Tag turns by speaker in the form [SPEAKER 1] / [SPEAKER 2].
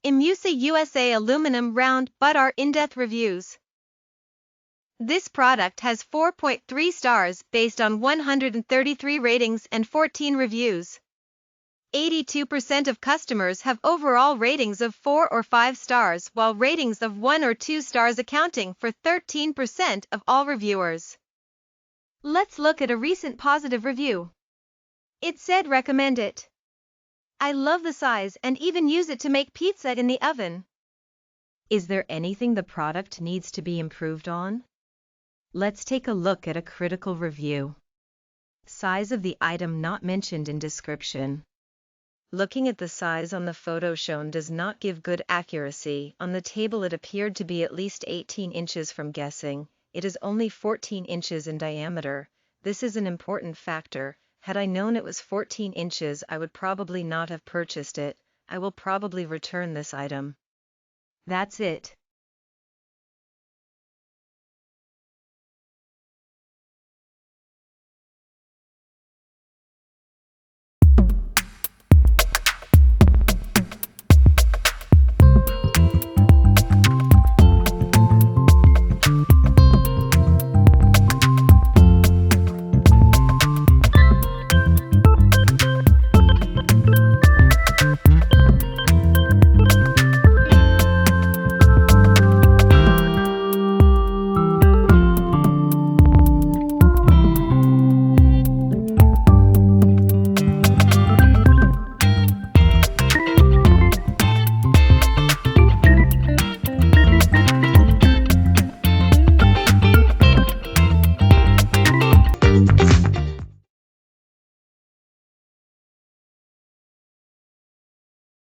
[SPEAKER 1] Imusa USA Aluminum Round Budare in-depth reviews. This product has 4.3 stars based on 133 ratings and 14 reviews. 82% of customers have overall ratings of 4 or 5 stars, while ratings of 1 or 2 stars accounting for 13% of all reviewers. Let's look at a recent positive review. It said, "Recommend it. I love the size and even use it to make pizza in the oven."
[SPEAKER 2] Is there anything the product needs to be improved on? Let's take a look at a critical review. Size of the item not mentioned in description. Looking at the size on the photo shown does not give good accuracy. On the table it appeared to be at least 18 inches from guessing. It is only 14 inches in diameter. This is an important factor. Had I known it was 14 inches, I would probably not have purchased it. I will probably return this item. That's it.